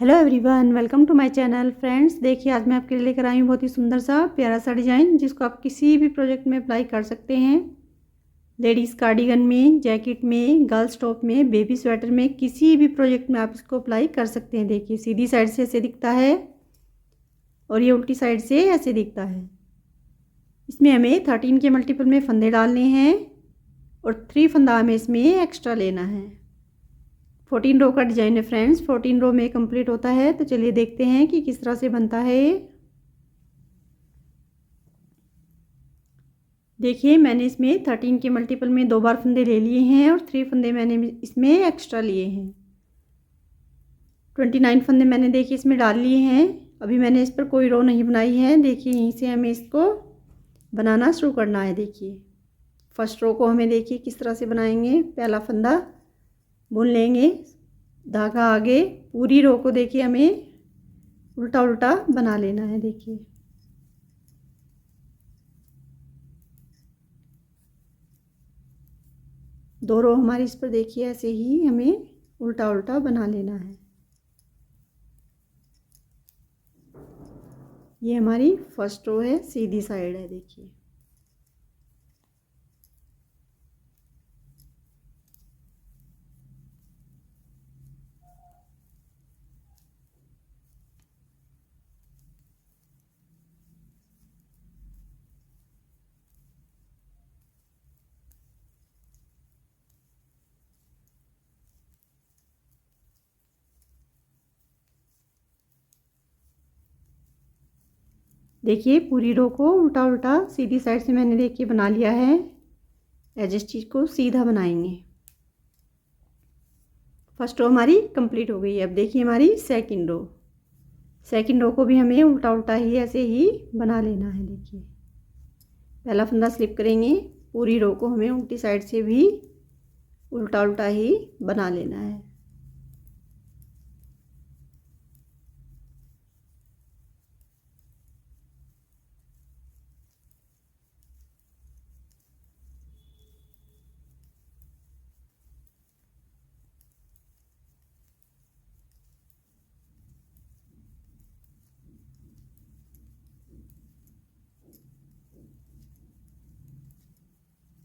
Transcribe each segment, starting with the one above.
Hello everyone, welcome to my channel. Friends, देखिए आज मैं आपके लिए लेकर आई हूँ बहुत ही सुंदर सा प्यारा सा डिज़ाइन, जिसको आप किसी भी प्रोजेक्ट में अप्लाई कर सकते हैं। लेडीज़ कार्डिगन में, जैकेट में, गर्ल्स टॉप में, बेबी स्वेटर में, किसी भी प्रोजेक्ट में आप इसको अप्लाई कर सकते हैं। देखिए सीधी साइड से ऐसे दिखता है और ये उल्टी साइड से ऐसे दिखता है। इसमें हमें 13 के मल्टीपल में फंदे डालने हैं और 3 फंदा हमें इसमें एक्स्ट्रा लेना है। 14 रो का डिज़ाइन है फ्रेंड्स, 14 रो में कंप्लीट होता है। तो चलिए देखते हैं कि किस तरह से बनता है ये। देखिए मैंने इसमें 13 के मल्टीपल में 2 बार फंदे ले लिए हैं और 3 फंदे मैंने इसमें एक्स्ट्रा लिए हैं। 29 फंदे मैंने देखिए इसमें डाल लिए हैं। अभी मैंने इस पर कोई रो नहीं बनाई है। देखिए यहीं से हमें इसको बनाना शुरू करना है। देखिए फर्स्ट रो को हमें देखिए किस तरह से बनाएंगे। पहला फंदा बुन लेंगे, धागा आगे, पूरी रो को देखिए हमें उल्टा उल्टा बना लेना है। देखिए दो रो हमारी इस पर देखिए ऐसे ही हमें उल्टा उल्टा बना लेना है। ये हमारी फर्स्ट रो है, सीधी साइड है। देखिए देखिए पूरी रो को उल्टा उल्टा सीधी साइड से मैंने देखिए बना लिया है। एज स्टिच को सीधा बनाएंगे। फर्स्ट रो हमारी कंप्लीट हो गई है। अब देखिए हमारी सेकंड रो को भी हमें उल्टा उल्टा ही ऐसे ही बना लेना है। देखिए पहला फंदा स्लिप करेंगे, पूरी रो को हमें उल्टी साइड से भी उल्टा उल्टा ही बना लेना है।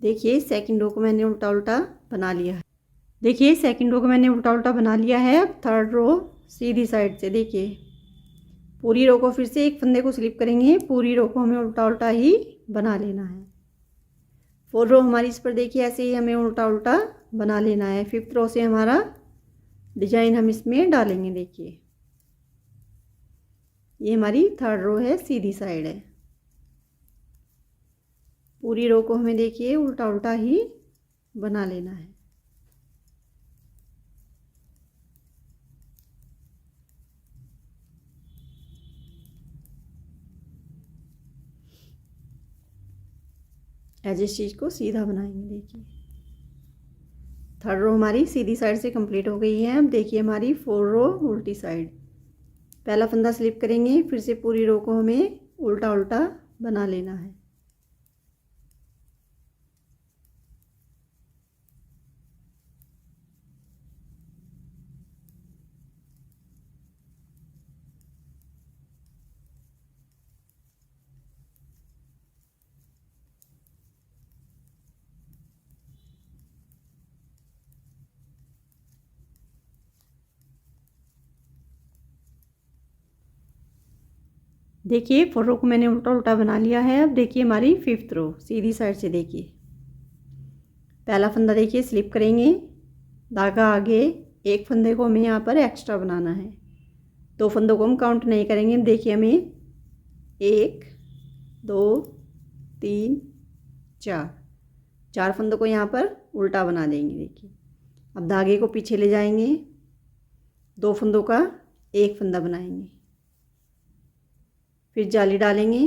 देखिए सेकंड रो को मैंने उल्टा उल्टा बना लिया है। देखिए सेकंड रो को मैंने उल्टा उल्टा बना लिया है। अब थर्ड रो सीधी साइड से देखिए पूरी रो को फिर से एक फंदे को स्लिप करेंगे, पूरी रो को हमें उल्टा उल्टा ही बना लेना है। फोर्थ रो हमारी इस पर देखिए ऐसे ही हमें उल्टा उल्टा बना लेना है। फिफ्थ रो से हमारा डिजाइन हम इसमें डालेंगे। देखिए ये हमारी थर्ड रो है, सीधी साइड है। पूरी रो को हमें देखिए उल्टा उल्टा ही बना लेना है। एज इस चीज़ को सीधा बनाएंगे। देखिए थर्ड रो हमारी सीधी साइड से कंप्लीट हो गई है। अब देखिए हमारी फोर्थ रो उल्टी साइड। पहला फंदा स्लिप करेंगे, फिर से पूरी रो को हमें उल्टा उल्टा बना लेना है। देखिए फोर रो को मैंने उल्टा उल्टा बना लिया है। अब देखिए हमारी फिफ्थ रो सीधी साइड से। देखिए पहला फंदा देखिए स्लिप करेंगे, धागा आगे, एक फंदे को हमें यहाँ पर एक्स्ट्रा बनाना है। 2 फंदों को हम काउंट नहीं करेंगे। देखिए हमें 1 2 3 4 फंदों को यहाँ पर उल्टा बना देंगे। देखिए अब धागे को पीछे ले जाएंगे, 2 फंदों का एक फंदा बनाएंगे, फिर जाली डालेंगे,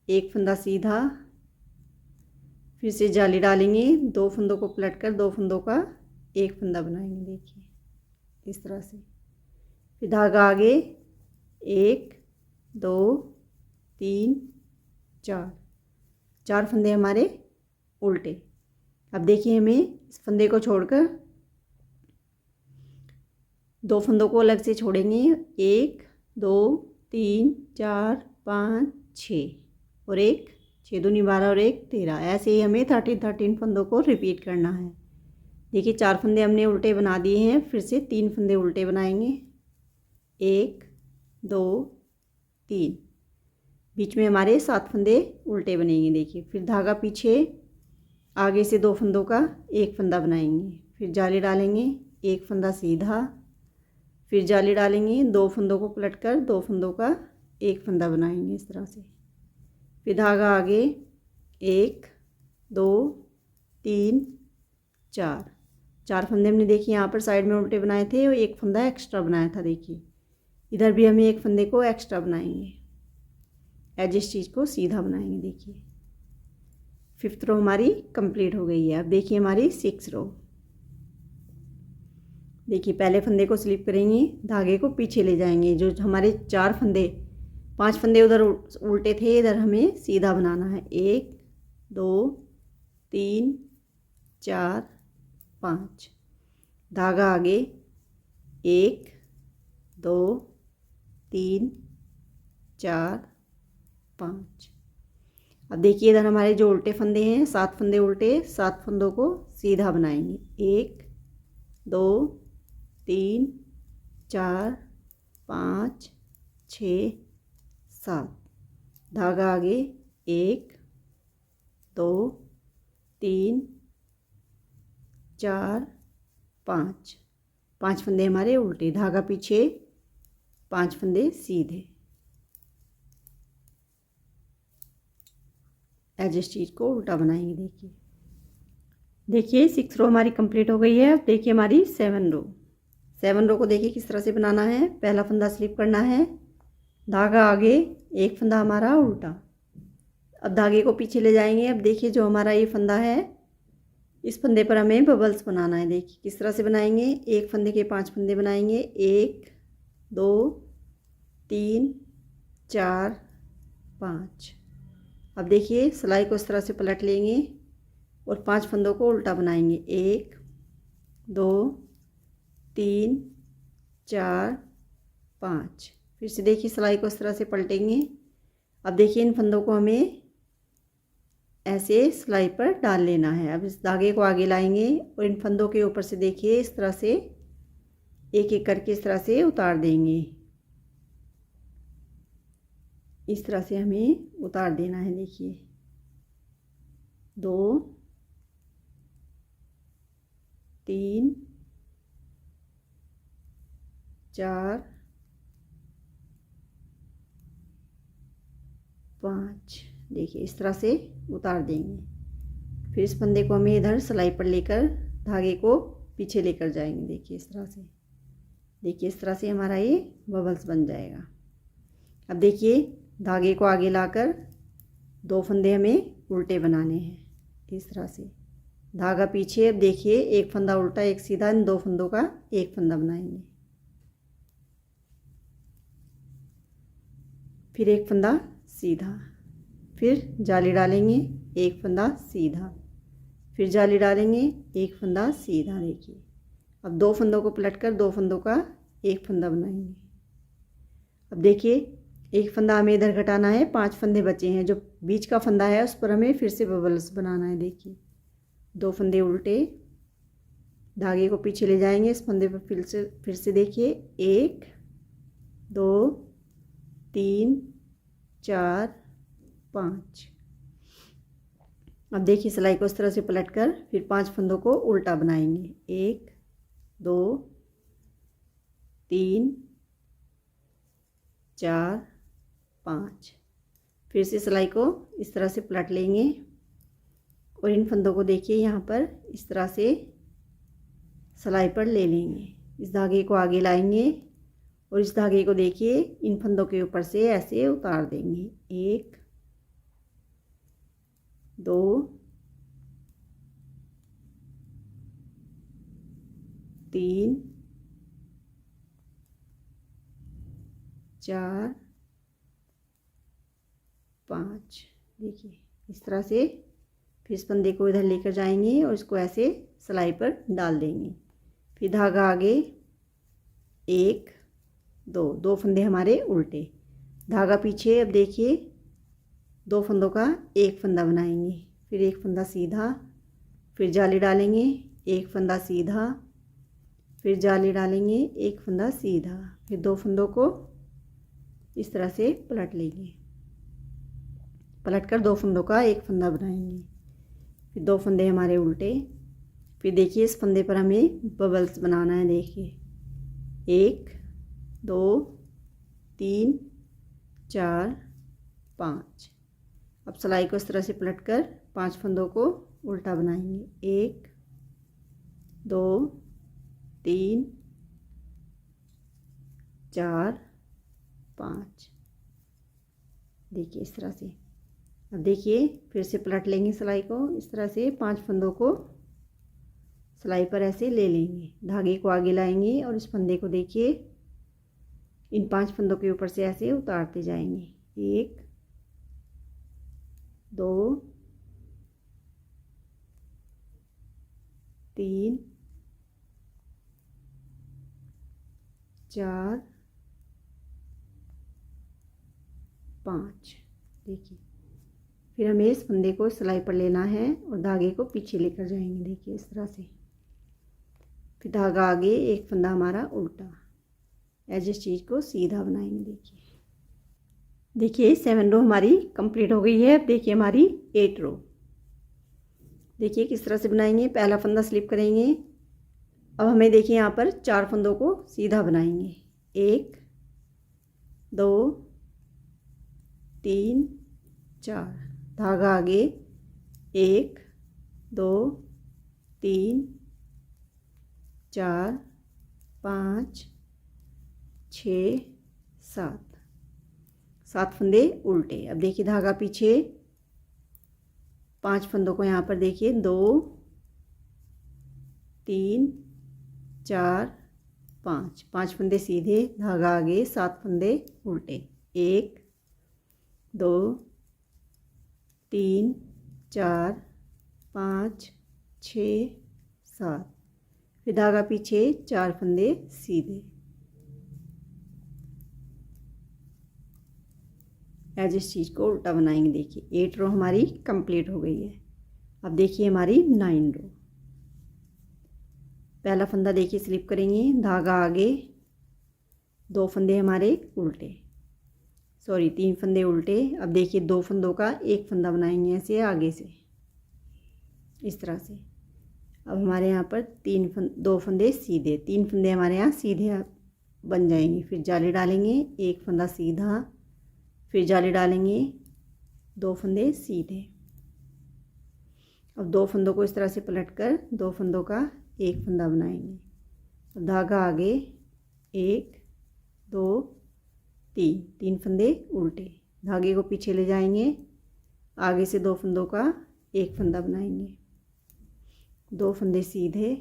एक फंदा सीधा, फिर से जाली डालेंगे, 2 फंदों को पलट कर 2 फंदों का एक फंदा बनाएंगे। देखिए इस तरह से। फिर धागा आगे, 1 2 3 4 फंदे हमारे उल्टे। अब देखिए हमें इस फंदे को छोड़कर 2 फंदों को अलग से छोड़ेंगे, 1 2 3 4 5 6 और 1 6 दूनी 12 और 1 13। ऐसे ही हमें 13 फंदों को रिपीट करना है। देखिए 4 फंदे हमने उल्टे बना दिए हैं, फिर से 3 फंदे उल्टे बनाएंगे, 1 2 3, बीच में हमारे 7 फंदे उल्टे बनेंगे। देखिए फिर धागा पीछे आगे से 2 फंदों का एक फंदा बनाएंगे, फिर जाली डालेंगे, एक फंदा सीधा, फिर जाली डालेंगे, 2 फंदों को पलटकर 2 फंदों का एक फंदा बनाएंगे इस तरह से। फिर धागा आगे 1 2 3 4 फंदे हमने देखिए यहाँ पर साइड में उल्टे बनाए थे और एक फंदा एक्स्ट्रा बनाया था। देखिए इधर भी हमें एक फंदे को एक्स्ट्रा बनाएंगे, एज स्टिच को सीधा बनाएंगे। देखिए 5th रो हमारी कंप्लीट हो गई है। अब देखिए हमारी 6th रो। देखिए पहले फंदे को स्लिप करेंगे, धागे को पीछे ले जाएंगे, जो हमारे 4 फंदे 5 फंदे उधर उल्टे थे, इधर हमें सीधा बनाना है। 1 2 3 4 5, धागा आगे 1 2 3 4 5। अब देखिए इधर हमारे जो उल्टे फंदे हैं 7 फंदे उल्टे, 7 फंदों को सीधा बनाएंगे, 1 2 3 4 5 6 7, धागा आगे 1 2 3 4 5, 5 फंदे हमारे उल्टे, धागा पीछे, 5 फंदे सीधे, एज स्टिच को उल्टा बनाएंगे। देखिए 6 रो हमारी कंप्लीट हो गई है। अब देखिए हमारी 7 रो को देखिए किस तरह से बनाना है। पहला फंदा स्लिप करना है, धागा आगे, एक फंदा हमारा उल्टा। अब धागे को पीछे ले जाएंगे। अब देखिए जो हमारा ये फंदा है, इस फंदे पर हमें बबल्स बनाना है। देखिए किस तरह से बनाएंगे, एक फंदे के 5 फंदे बनाएंगे, 1 2 3 4 5। अब देखिए सिलाई को इस तरह से पलट लेंगे और 5 फंदों को उल्टा बनाएंगे, 1 2 3 4 5। फिर से देखिए सिलाई को इस तरह से पलटेंगे। अब देखिए इन फंदों को हमें ऐसे सिलाई पर डाल लेना है। अब इस धागे को आगे लाएंगे और इन फंदों के ऊपर से देखिए इस तरह से एक एक करके इस तरह से उतार देंगे। इस तरह से हमें उतार देना है। देखिए 2 3 4 5। देखिए इस तरह से उतार देंगे। फिर इस फंदे को हमें इधर सिलाई पर लेकर धागे को पीछे लेकर जाएंगे। देखिए इस तरह से, देखिए इस तरह से हमारा ये बबल्स बन जाएगा। अब देखिए धागे को आगे लाकर 2 फंदे हमें उल्टे बनाने हैं इस तरह से, धागा पीछे। अब देखिए एक फंदा उल्टा एक सीधा, इन 2 फंदों का एक फंदा बनाएंगे, फिर एक फंदा सीधा, फिर जाली डालेंगे, एक फंदा सीधा, फिर जाली डालेंगे, एक फंदा सीधा। देखिए अब 2 फंदों को पलटकर 2 फंदों का एक फंदा बनाएंगे। अब देखिए एक फंदा हमें इधर घटाना है, 5 फंदे बचे हैं, जो बीच का फंदा है उस पर हमें फिर से बबल्स बनाना है। देखिए 2 फंदे उल्टे, धागे को पीछे ले जाएंगे, इस फंदे पर फिर से देखिए 1 2 3 4 5। अब देखिए सिलाई को इस तरह से पलटकर फिर 5 फंदों को उल्टा बनाएंगे, 1 2 3 4 5। फिर से सिलाई को इस तरह से पलट लेंगे और इन फंदों को देखिए यहाँ पर इस तरह से सिलाई पर ले लेंगे। इस धागे को आगे लाएंगे और इस धागे को देखिए इन फंदों के ऊपर से ऐसे उतार देंगे, 1 2 3 4 5। देखिए इस तरह से फिर इस फंदे को इधर लेकर जाएंगे और इसको ऐसे सिलाई पर डाल देंगे। फिर धागा आगे एक, दो फंदे हमारे उल्टे, धागा पीछे। अब देखिए 2 फंदों का एक फंदा बनाएंगे, फिर एक फंदा सीधा, फिर जाली डालेंगे, एक फंदा सीधा, फिर जाली डालेंगे, एक फंदा सीधा, फिर 2 फंदों को इस तरह से पलट लेंगे, पलट कर 2 फंदों का एक फंदा बनाएंगे, फिर 2 फंदे हमारे उल्टे। फिर देखिए इस फंदे पर हमें बबल्स बनाना है। देखिए 1 2 3 4 5। अब सिलाई को इस तरह से पलट कर 5 फंदों को उल्टा बनाएंगे, 1 2 3 4 5। देखिए इस तरह से। अब देखिए फिर से पलट लेंगे सिलाई को, इस तरह से 5 फंदों को सिलाई पर ऐसे ले लेंगे, धागे को आगे लाएंगे और इस फंदे को देखिए इन 5 फंदों के ऊपर से ऐसे उतारते जाएंगे, 1 2 3 4 5। देखिए फिर हमें इस फंदे को सिलाई पर लेना है और धागे को पीछे लेकर जाएंगे। देखिए इस तरह से, फिर धागा आगे, एक फंदा हमारा उल्टा, एज इस चीज़ को सीधा बनाएंगे। देखिए 7 रो हमारी कंप्लीट हो गई है। अब देखिए हमारी 8 रो। देखिए किस तरह से बनाएंगे, पहला फंदा स्लिप करेंगे। अब हमें देखिए यहाँ पर 4 फंदों को सीधा बनाएंगे, 1 2 3 4, धागा आगे, 1 2 3 4 5 6 7 फंदे उल्टे। अब देखिए धागा पीछे, 5 फंदों को यहाँ पर देखिए 2 3 4 5 फंदे सीधे, धागा आगे, 7 फंदे उल्टे, 1 2 3 4 5 6 7, फिर धागा पीछे, 4 फंदे सीधे, एज इस चीज़ को उल्टा बनाएंगे। देखिए 8 रो हमारी कंप्लीट हो गई है। अब देखिए हमारी 9 रो। पहला फंदा देखिए स्लिप करेंगे, धागा आगे, 2 फंदे हमारे उल्टे, 3 फंदे उल्टे। अब देखिए 2 फंदों का एक फंदा बनाएंगे ऐसे आगे से, इस तरह से। अब हमारे यहाँ पर 2 फंदे सीधे, 3 फंदे हमारे यहाँ सीधे बन जाएंगे, फिर जाली डालेंगे, एक फंदा सीधा, फिर जाली डालेंगे, 2 फंदे सीधे। अब 2 फंदों को इस तरह से पलटकर 2 फंदों का एक फंदा बनाएंगे। अब धागा आगे, 1 2 3 फंदे उल्टे, धागे को पीछे ले जाएंगे, आगे से 2 फंदों का एक फंदा बनाएंगे, 2 फंदे सीधे,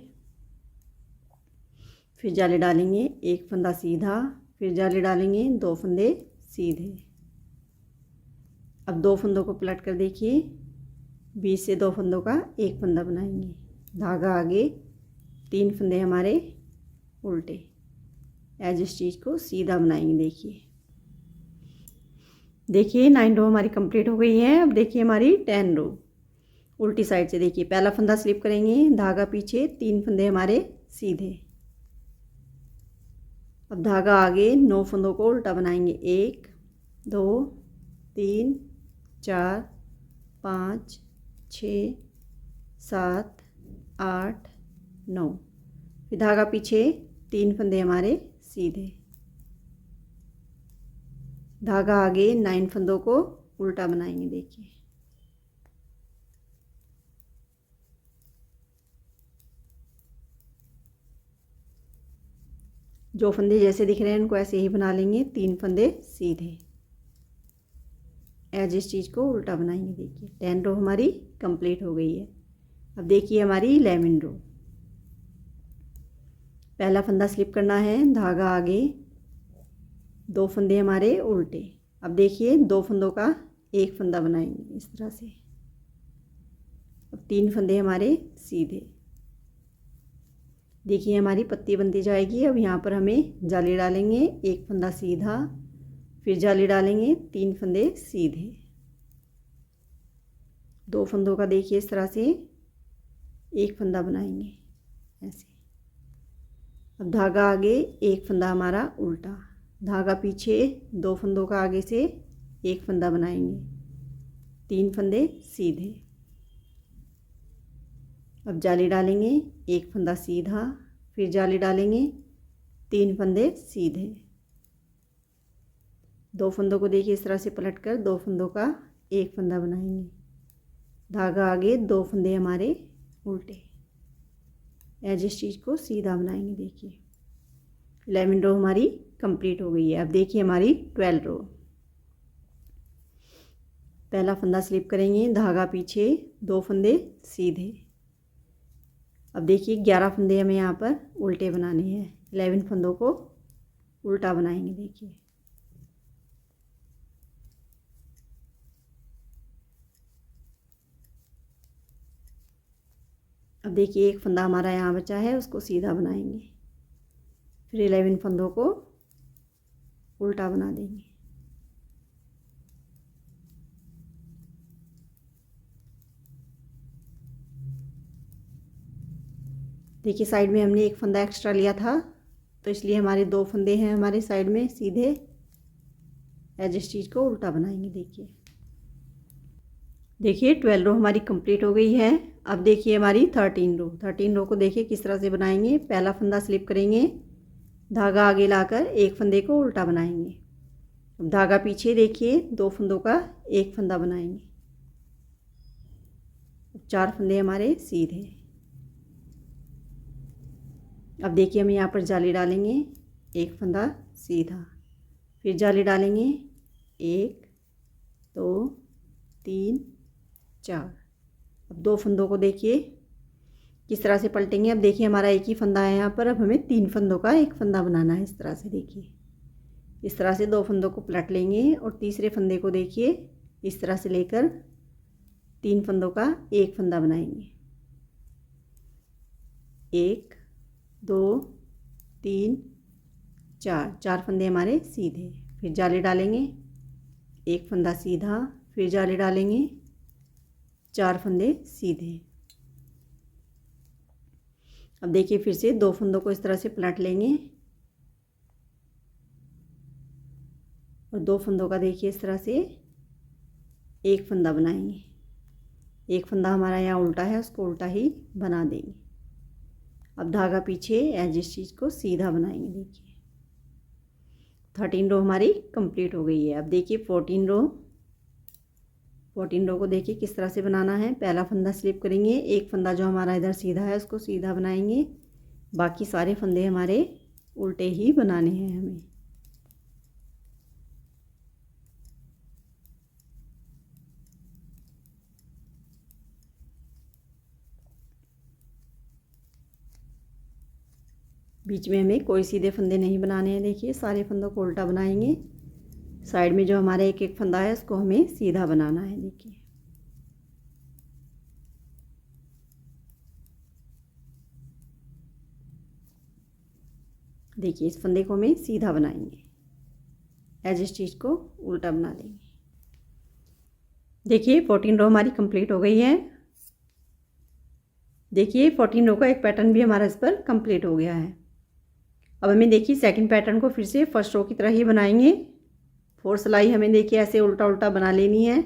फिर जाली डालेंगे, एक फंदा सीधा, फिर जाली डालेंगे, 2 फंदे सीधे। अब 2 फंदों को पलट कर देखिए, बीच से 2 फंदों का एक फंदा बनाएंगे, धागा आगे, 3 फंदे हमारे उल्टे, एज इस चीज़ को सीधा बनाएंगे। देखिए 9 रो हमारी कंप्लीट हो गई है। अब देखिए हमारी 10 रो। उल्टी साइड से देखिए, पहला फंदा स्लिप करेंगे, धागा पीछे, 3 फंदे हमारे सीधे। अब धागा आगे, 9 फंदों को उल्टा बनाएंगे, 1 2 3 4 5 6 7 8 9, फिर धागा पीछे, 3 फंदे हमारे सीधे, धागा आगे, 9 फंदों को उल्टा बनाएंगे। देखिए जो फंदे जैसे दिख रहे हैं उनको ऐसे ही बना लेंगे, 3 फंदे सीधे, एज इस चीज़ को उल्टा बनाएंगे। देखिए 10 रो हमारी कंप्लीट हो गई है। अब देखिए हमारी 11 रो। पहला फंदा स्लिप करना है, धागा आगे, 2 फंदे हमारे उल्टे। अब देखिए 2 फंदों का एक फंदा बनाएंगे इस तरह से। अब 3 फंदे हमारे सीधे, देखिए हमारी पत्ती बनती जाएगी। अब यहाँ पर हमें जाली डालेंगे, एक फंदा सीधा, फिर जाली डालेंगे, 3 फंदे सीधे, 2 फंदों का देखिए इस तरह से एक फंदा बनाएंगे ऐसे। अब धागा आगे, एक फंदा हमारा उल्टा, धागा पीछे, 2 फंदों का आगे से एक फंदा बनाएंगे, 3 फंदे सीधे। अब जाली डालेंगे, एक फंदा सीधा, फिर जाली डालेंगे, 3 फंदे सीधे, 2 फंदों को देखिए इस तरह से पलटकर 2 फंदों का एक फंदा बनाएंगे, धागा आगे, 2 फंदे हमारे उल्टे, एज इस चीज़ को सीधा बनाएंगे। देखिए 11 रो हमारी कंप्लीट हो गई है। अब देखिए हमारी 12 रो। पहला फंदा स्लिप करेंगे, धागा पीछे, 2 फंदे सीधे। अब देखिए 11 फंदे हमें यहाँ पर उल्टे बनाने हैं, 11 फंदों को उल्टा बनाएंगे। देखिए अब देखिए एक फंदा हमारा यहाँ बचा है, उसको सीधा बनाएंगे, फिर 11 फंदों को उल्टा बना देंगे। देखिए साइड में हमने एक फंदा एक्स्ट्रा लिया था, तो इसलिए हमारे 2 फंदे हैं हमारे साइड में सीधे, एज इस चीज़ को उल्टा बनाएंगे। देखिए 12 रो हमारी कंप्लीट हो गई है। अब देखिए हमारी 13 रो को देखिए किस तरह से बनाएंगे। पहला फंदा स्लिप करेंगे, धागा आगे लाकर एक फंदे को उल्टा बनाएंगे। अब धागा पीछे देखिए, 2 फंदों का एक फंदा बनाएंगे, 4 फंदे हमारे सीधे। अब देखिए हम यहाँ पर जाली डालेंगे, एक फंदा सीधा, फिर जाली डालेंगे, 1 2 3 4। अब 2 फंदों को देखिए किस तरह से पलटेंगे। अब देखिए हमारा एक ही फंदा है यहाँ पर, अब हमें 3 फंदों का एक फंदा बनाना है। इस तरह से देखिए, इस तरह से 2 फंदों को पलट लेंगे और तीसरे फंदे को देखिए इस तरह से लेकर 3 फंदों का एक फंदा बनाएंगे, 1 2 3 4, 4 फंदे हमारे सीधे। फिर जाली डालेंगे, एक फंदा सीधा, फिर जाली डालेंगे, 4 फंदे सीधे। अब देखिए फिर से 2 फंदों को इस तरह से पलट लेंगे और 2 फंदों का देखिए इस तरह से एक फंदा बनाएंगे। एक फंदा हमारा यहाँ उल्टा है, उसको उल्टा ही बना देंगे। अब धागा पीछे, एज इस चीज़ को सीधा बनाएंगे। देखिए 13 रो हमारी कंप्लीट हो गई है। अब देखिए 14 रो को देखिए किस तरह से बनाना है। पहला फंदा स्लिप करेंगे, एक फंदा जो हमारा इधर सीधा है उसको सीधा बनाएंगे, बाकी सारे फंदे हमारे उल्टे ही बनाने हैं हमें। बीच में हमें कोई सीधे फंदे नहीं बनाने हैं। देखिए सारे फंदों को उल्टा बनाएंगे, साइड में जो हमारा एक एक फंदा है उसको हमें सीधा बनाना है। देखिए इस फंदे को हमें सीधा बनाएंगे, एज इस चीज़ को उल्टा बना देंगे। देखिए 14 रो हमारी कंप्लीट हो गई है। देखिए 14 रो का एक पैटर्न भी हमारा इस पर कंप्लीट हो गया है। अब हमें देखिए सेकंड पैटर्न को फिर से फर्स्ट रो की तरह ही बनाएंगे। 4 सिलाई हमें देखिए ऐसे उल्टा उल्टा बना लेनी है।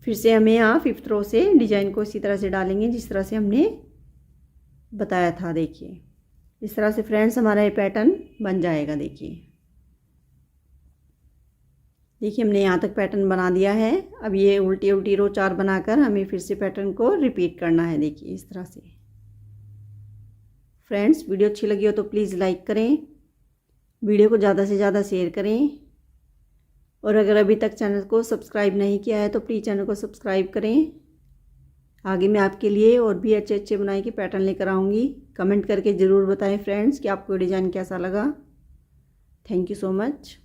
फिर से हमें यहाँ 5th रो से डिजाइन को इसी तरह से डालेंगे जिस तरह से हमने बताया था। देखिए इस तरह से फ्रेंड्स हमारा ये पैटर्न बन जाएगा। देखिए हमने यहाँ तक पैटर्न बना दिया है। अब ये उल्टी उल्टी रो 4 बनाकर हमें फिर से पैटर्न को रिपीट करना है। देखिए इस तरह से। फ्रेंड्स वीडियो अच्छी लगी हो तो प्लीज़ लाइक करें, वीडियो को ज़्यादा से ज़्यादा शेयर करें, और अगर अभी तक चैनल को सब्सक्राइब नहीं किया है तो प्लीज़ चैनल को सब्सक्राइब करें। आगे मैं आपके लिए और भी अच्छे अच्छे बुनाई के पैटर्न लेकर आऊँगी। कमेंट करके ज़रूर बताएं फ्रेंड्स कि आपको डिज़ाइन कैसा लगा। Thank you so much.